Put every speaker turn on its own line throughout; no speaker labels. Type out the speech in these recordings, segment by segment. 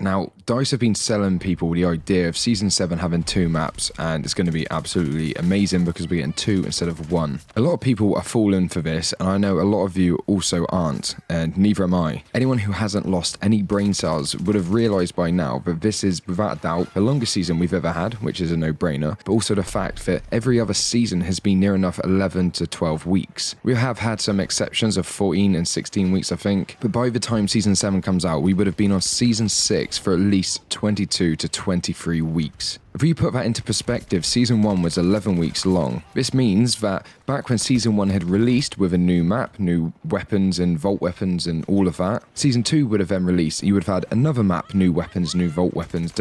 Now, DICE have been selling people the idea of Season 7 having 2 maps, and it's going to be absolutely amazing because we're getting 2 instead of 1. A lot of people are falling for this, and I know a lot of you also aren't, and neither am I. Anyone who hasn't lost any brain cells would have realised by now that this is, without a doubt, the longest season we've ever had, which is a no-brainer, but also the fact that every other season has been near enough 11 to 12 weeks. We have had some exceptions of 14 and 16 weeks, I think, but by the time Season 7 comes out, we would have been on Season 6 for at least 22 to 23 weeks. If we put that into perspective, Season 1 was 11 weeks long. This means that back when Season 1 had released with a new map, new weapons and vault weapons and all of that, Season 2 would have then released. You would have had another map, new weapons, new vault weapons,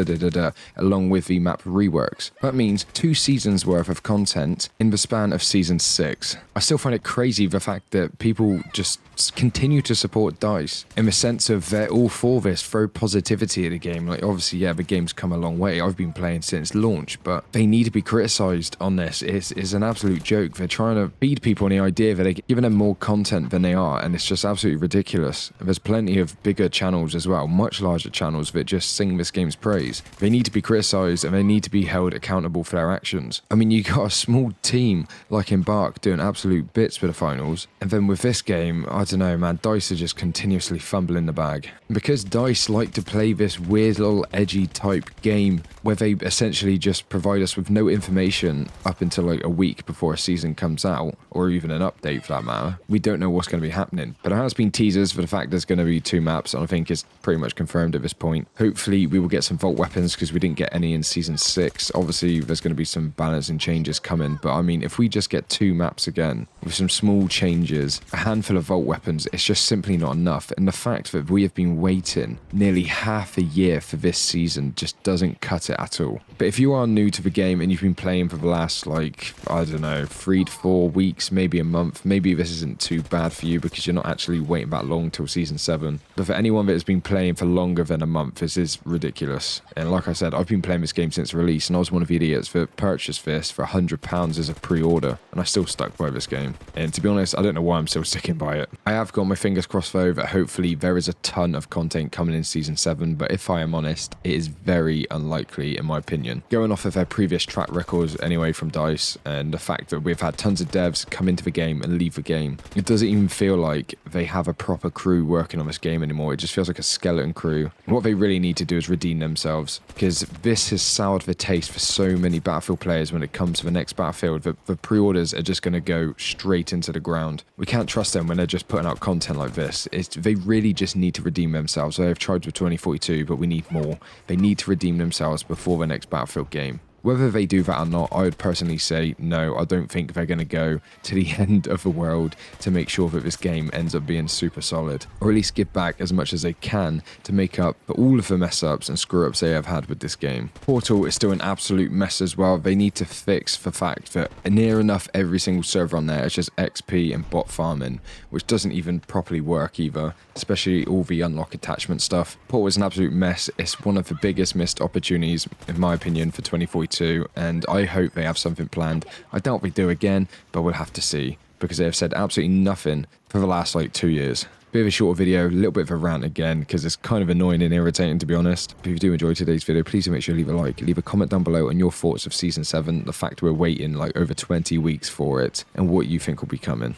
along with the map reworks. That means 2 seasons worth of content in the span of Season 6. I still find it crazy the fact that people just continue to support DICE in the sense of they're all for this, throw positivity at the game. Like, obviously, yeah, the game's come a long way. I've been playing since launch, but they need to be criticized on this. It's an absolute joke. They're trying to feed people on the idea that they're giving them more content than they are, and it's just absolutely ridiculous. There's plenty of bigger channels as well, much larger channels that just sing this game's praise. They need to be criticized and they need to be held accountable for their actions. I mean, you got a small team like Embark doing absolute bits for the finals, and then with this game, I don't know, man, DICE are just continuously fumbling the bag. Because DICE like to play this weird little edgy type game where they essentially just provide us with no information up until like a week before a season comes out, or even an update for that matter. We don't know what's going to be happening. But there has been teasers for the fact there's going to be 2 maps, and I think it's pretty much confirmed at this point. Hopefully we will get some vault weapons because we didn't get any in Season 6. Obviously there's going to be some balancing changes coming, but I mean, if we just get 2 maps again with some small changes, a handful of vault weapons, it's just simply not enough. And the fact that we have been waiting nearly half a year for this season just doesn't cut it at all. But if you are new to the game and you've been playing for the last, like, I don't know, 3 to 4 weeks, maybe a month, maybe this isn't too bad for you because you're not actually waiting that long till Season 7. But for anyone that has been playing for longer than a month, this is ridiculous. And like I said, I've been playing this game since release, and I was one of the idiots that purchased this for £100 as a pre-order, and I still stuck by this game. And to be honest, I don't know why I'm still sticking by it. I have got my fingers crossed though that hopefully there is a ton of content coming in Season 7, but if I am honest, it is very unlikely in my opinion. Going off of their previous track records anyway from DICE, and the fact that we've had tons of devs come into the game and leave the game, it doesn't even feel like they have a proper crew working on this game anymore. It just feels like a skeleton crew. And what they really need to do is redeem themselves, because this has soured the taste for so many Battlefield players when it comes to the next Battlefield. The pre-orders are just going to go straight into the ground. We can't trust them when they're just putting out content like this. They really just need to redeem themselves. They've tried with 2042, but we need more. They need to redeem themselves before the next Battlefield game. Whether they do that or not, I would personally say no. I don't think they're going to go to the end of the world to make sure that this game ends up being super solid, or at least give back as much as they can to make up for all of the mess ups and screw ups they have had with this game. Portal is still an absolute mess as well. They need to fix the fact that near enough every single server on there is just XP and bot farming, which doesn't even properly work either, especially all the unlock attachment stuff. Portal is an absolute mess. It's one of the biggest missed opportunities, in my opinion, for 2042. And I hope they have something planned. I doubt they do again, but we'll have to see, because they have said absolutely nothing for the last like 2 years. Bit of a shorter video, a little bit of a rant again, because it's kind of annoying and irritating to be honest. If you do enjoy today's video, please do make sure to leave a like, leave a comment down below on your thoughts of Season 7, the fact we're waiting like over 20 weeks for it, and what you think will be coming.